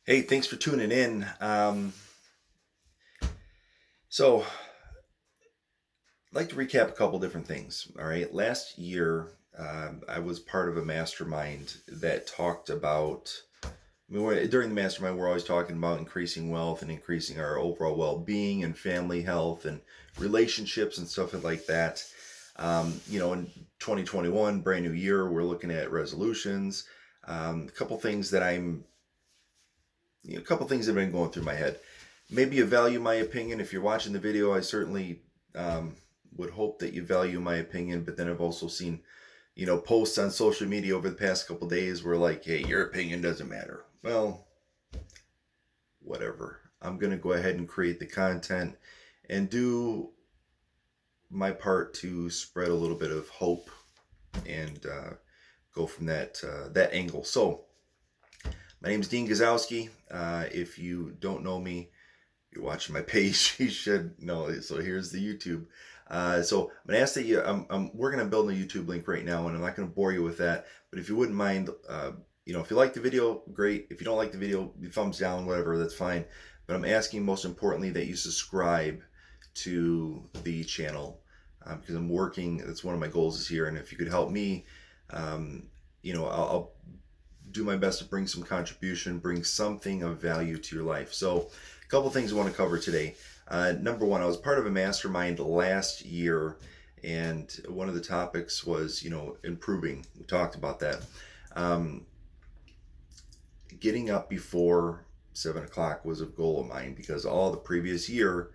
Hey, thanks for tuning in. So, I'd like to recap a couple different things. All right. Last year, I was part of a mastermind that talked about. During the mastermind, we're always talking about increasing wealth and increasing our overall well being and family health and relationships and stuff like that. In 2021, brand new year, we're looking at resolutions. A couple things that a couple things that have been going through my head. Maybe you value my opinion. If you're watching the video, I certainly would hope that you value my opinion. But then I've also seen, posts on social media over the past couple days where like, hey, your opinion doesn't matter. Well, whatever. I'm gonna go ahead and create the content and do my part to spread a little bit of hope and go from that angle. So, my name is Dean Gazowski. If you don't know me, you're watching my page, you should know it. So here's the YouTube. So I'm gonna ask that I'm working on building a YouTube link right now, and I'm not gonna bore you with that. But if you wouldn't mind, if you like the video, great. If you don't like the video, thumbs down, whatever, that's fine. But I'm asking most importantly that you subscribe to the channel because I'm working. That's one of my goals this year, and if you could help me, I'll do my best to bring some contribution, bring something of value to your life. So, a couple things I want to cover today. Number one, I was part of a mastermind last year, and one of the topics was, improving. We talked about that. Getting up before 7 o'clock was a goal of mine because all the previous year,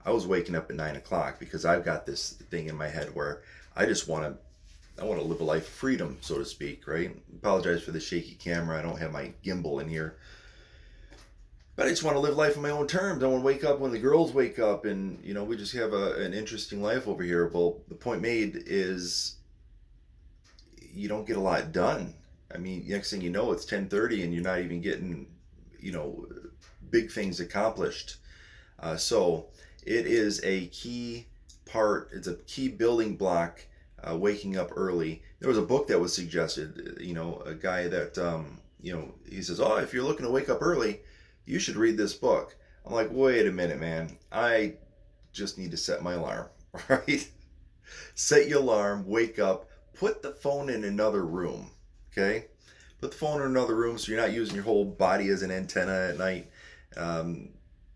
I was waking up at 9 o'clock because I've got this thing in my head where I just want to I want to live a life of freedom, so to speak, right? Apologize for the shaky camera. I don't have my gimbal in here. But I just want to live life on my own terms. I want to wake up when the girls wake up and, we just have an interesting life over here. Well, the point made is you don't get a lot done. I mean, next thing you know, it's 10:30 and you're not even getting, you know, big things accomplished. So it is a key part. It's a key building block. Waking up early. There was a book that was suggested. A guy that he says, "Oh, if you're looking to wake up early, you should read this book." I'm like, "Wait a minute, man. I just need to set my alarm, right? Set your alarm. Wake up. Put the phone in another room. Okay." Put the phone in another room so you're not using your whole body as an antenna at night. Um,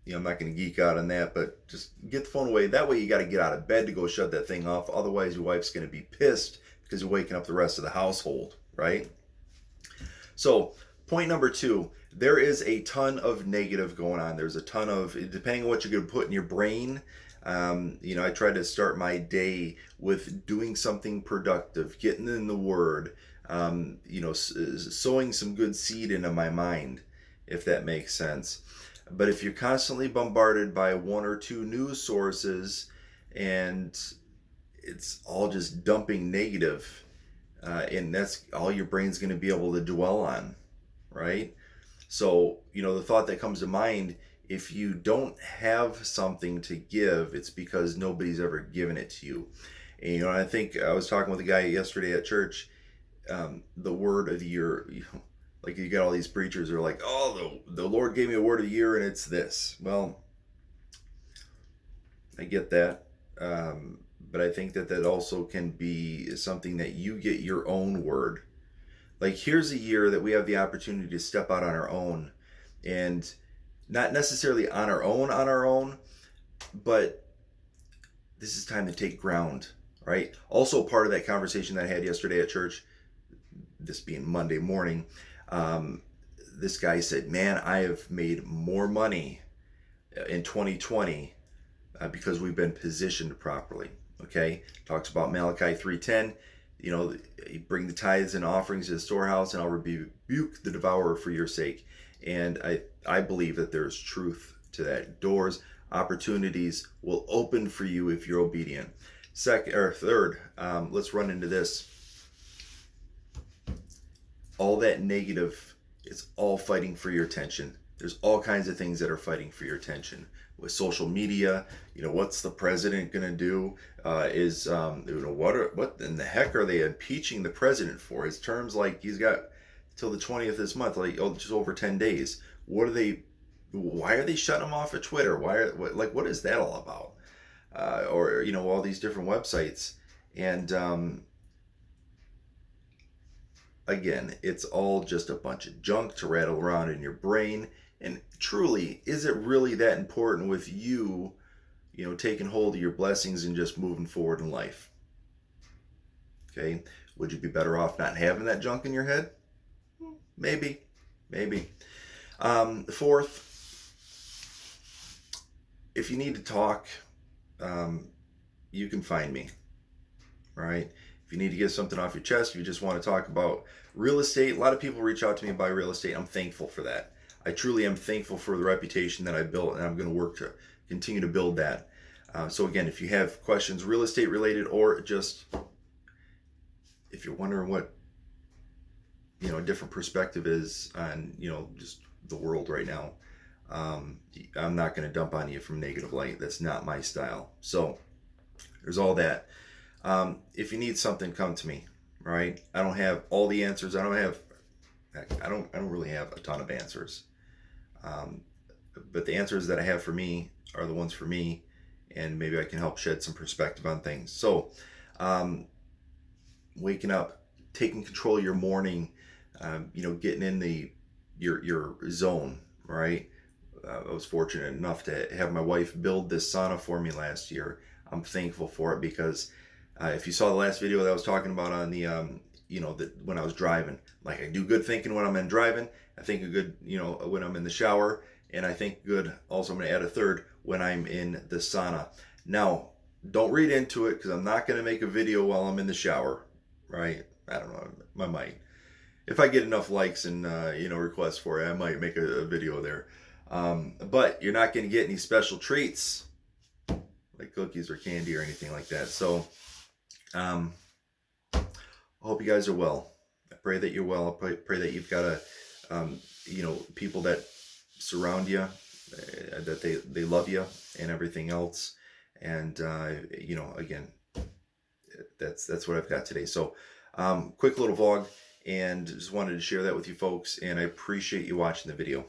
I'm not going to geek out on that, but just get the phone away. That way you got to get out of bed to go shut that thing off. Otherwise, your wife's going to be pissed because you're waking up the rest of the household, right? So, point number two, there is a ton of negative going on. There's a ton of, depending on what you're going to put in your brain. I try to start my day with doing something productive, getting in the Word, sowing some good seed into my mind, if that makes sense. But if you're constantly bombarded by one or two news sources and it's all just dumping negative, and that's all your brain's going to be able to dwell on, right? So, the thought that comes to mind, if you don't have something to give, it's because nobody's ever given it to you. And, I think I was talking with a guy yesterday at church. The word of the year, like you got all these preachers who are like, "Oh, the Lord gave me a word of the year and it's this." Well, I get that. But I think that also can be something that you get your own word. Like, here's a year that we have the opportunity to step out on our own, and not necessarily on our own, but this is time to take ground, right? Also, part of that conversation that I had yesterday at church, this being Monday morning, um, this guy said, "Man, I have made more money in 2020 because we've been positioned properly." Okay, talks about Malachi 3:10. Bring the tithes and offerings to the storehouse, and I'll rebuke the devourer for your sake. And I believe that there's truth to that. Doors, opportunities will open for you if you're obedient. Second or third, let's run into this. All that negative, it's all fighting for your attention. There's all kinds of things that are fighting for your attention with social media. What's the president going to do? What in the heck are they impeaching the president for? His term's like he's got till the 20th this month, like just over 10 days. What are they? Why are they shutting them off of Twitter? What is that all about? Or all these different websites, and again, it's all just a bunch of junk to rattle around in your brain. And truly, is it really that important with you, taking hold of your blessings and just moving forward in life? Okay, would you be better off not having that junk in your head? Maybe, maybe. Fourth, if you need to talk, you can find me. Right? If you need to get something off your chest, if you just want to talk about real estate, a lot of people reach out to me about real estate. I'm thankful for that. I truly am thankful for the reputation that I built, and I'm going to work to continue to build that. So again, if you have questions real estate related, or just if you're wondering what a different perspective is on just the world right now, I'm not going to dump on you from negative light. That's not my style. So there's all that. If you need something, come to me. Right? I don't have all the answers. I don't really have a ton of answers. But the answers that I have for me are the ones for me, and maybe I can help shed some perspective on things. So, waking up, taking control of your morning, getting in your zone, right? I was fortunate enough to have my wife build this sauna for me last year. I'm thankful for it because if you saw the last video that I was talking about on the, when I was driving, like I do good thinking when I'm in driving, I think a good, when I'm in the shower, and I think good, also I'm going to add a third, when I'm in the sauna. Now, don't read into it because I'm not going to make a video while I'm in the shower, right? I don't know, I might. If I get enough likes and, requests for it, I might make a video there. But you're not going to get any special treats like cookies or candy or anything like that. So, I hope you guys are well. I pray that you're well. I pray that you've got people that surround you, that they love you and everything else. And, again, that's what I've got today. So, quick little vlog, and just wanted to share that with you folks. And I appreciate you watching the video.